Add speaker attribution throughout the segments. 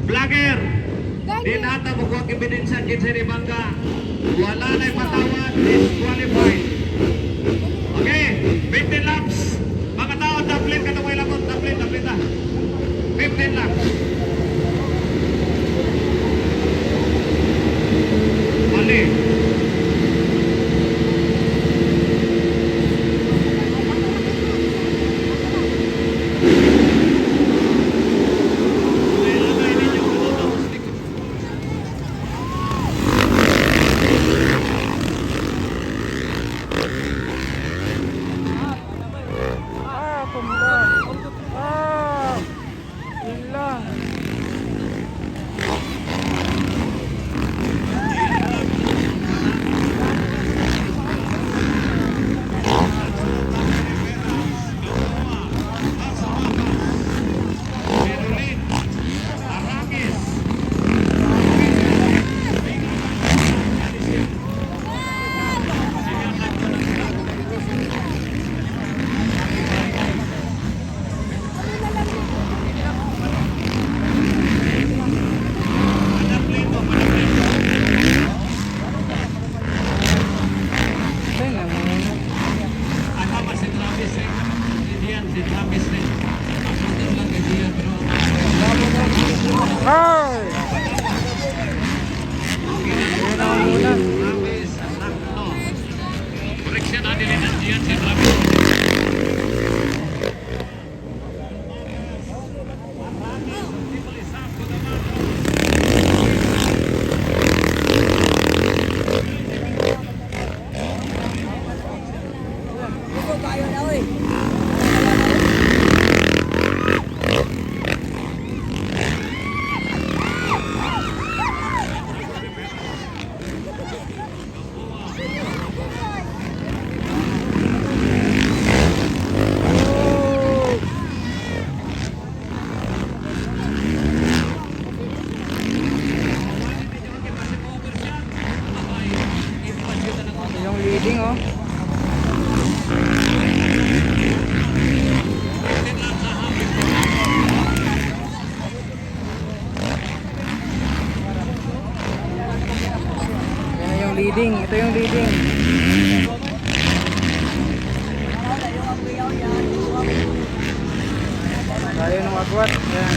Speaker 1: Vlogger, di nata mo kuha ebidensya kinsa ni Bangga. Wala na'y patawad, disqualified. Okay, 15 laps. Mga tao, taplin ka itong ilabot. Taplin ta. 15 laps. Mali.
Speaker 2: Yung leading oh. Yan yung leading, ito yung leading. Tayo ng agwat. Yan.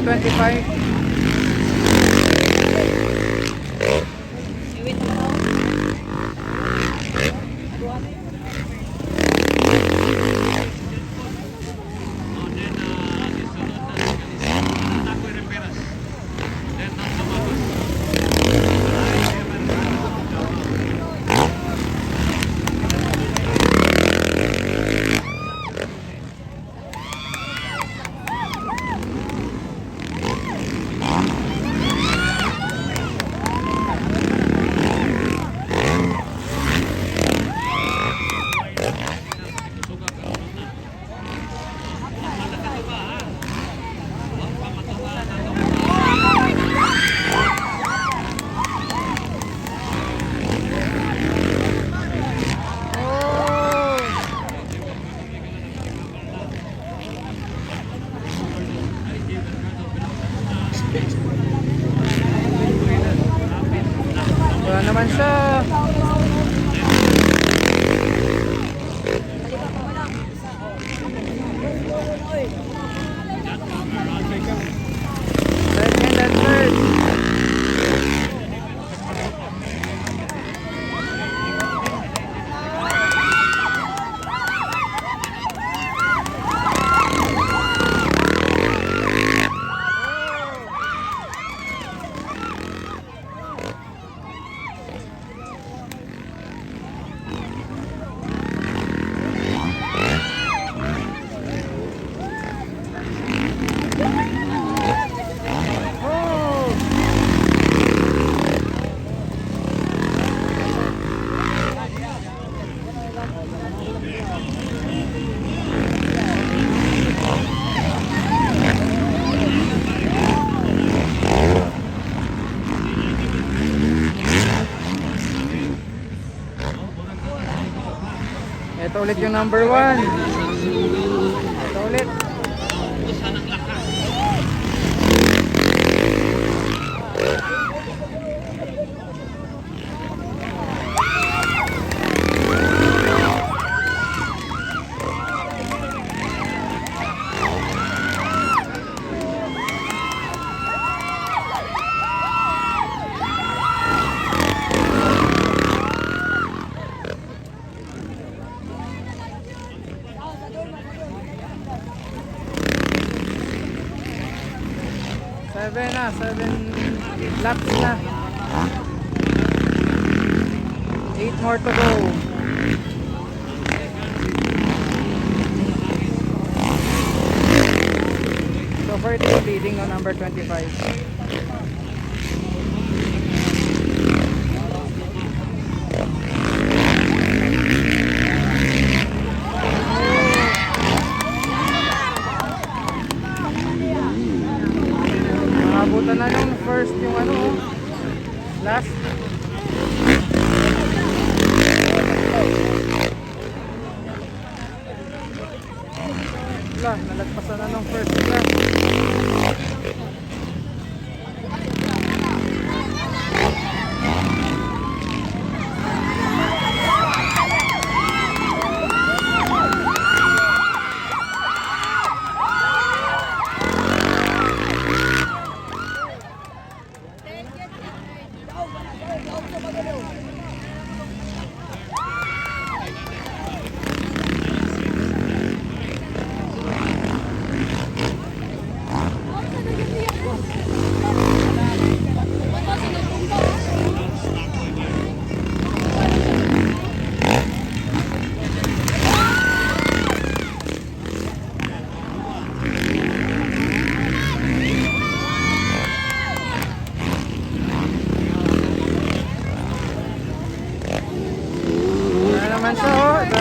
Speaker 2: 25. Wala naman siya. Second and third. Ito ulit yung number 1. Ito ulit. Seven laps na. 8 more to go. So far ito yung leading no, number 25. Nakabutan na nung first yung ano, last. Wala, nalagpasan na nung first yung last.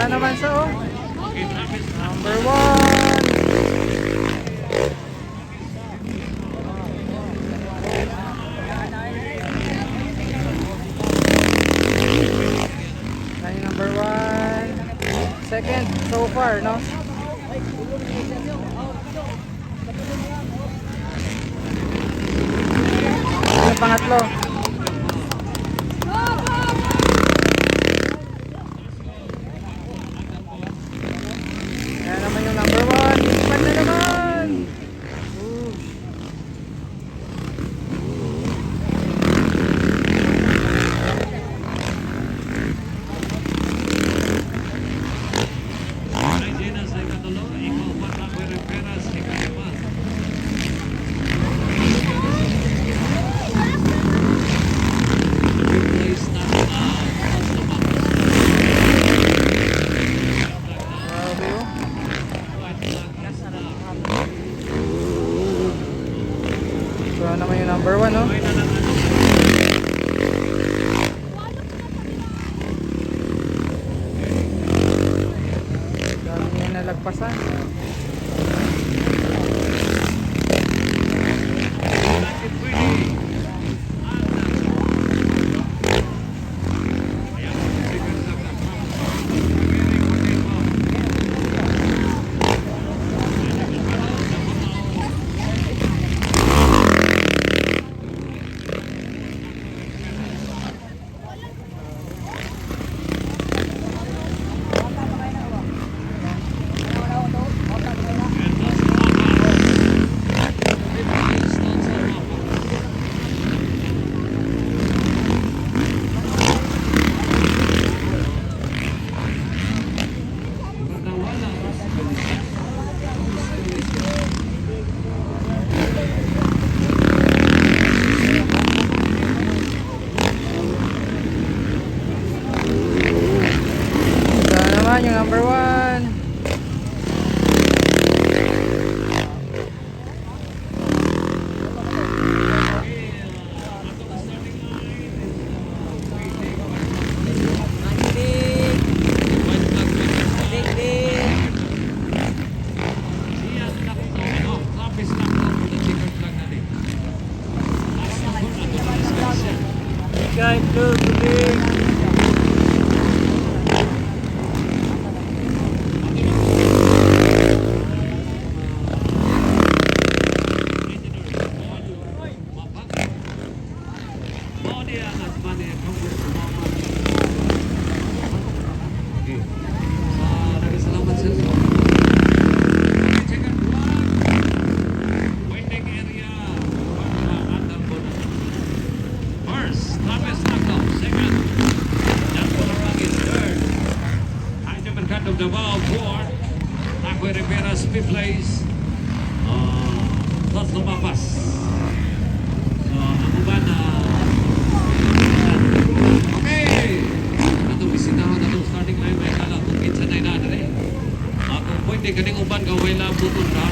Speaker 2: Naman siya oh. Number 1. Ay, number 1. Second so far, no? Yung pangatlo. Ayan naman yung number 1. Ipan na naman. naman yung number 1, no?
Speaker 1: May na lang ano.
Speaker 2: Dami niya nalagpasan.
Speaker 1: Bakit pwede? Ayan, stickers na lang. Very important mo.
Speaker 2: Ito naman yung number 1. Guys, look,
Speaker 1: First, Thomas Naklo. Second, Jan Polarang is third. Hanya Mercado Davao, fourth. Takoy Rivera's fifth place. Tatlo mapas. So, ang uban na... Okay! Itong bisitahan na itong starting line may kala kung kinsa na inaan rin. Kung pwede kaning uban gawin lang butong ka.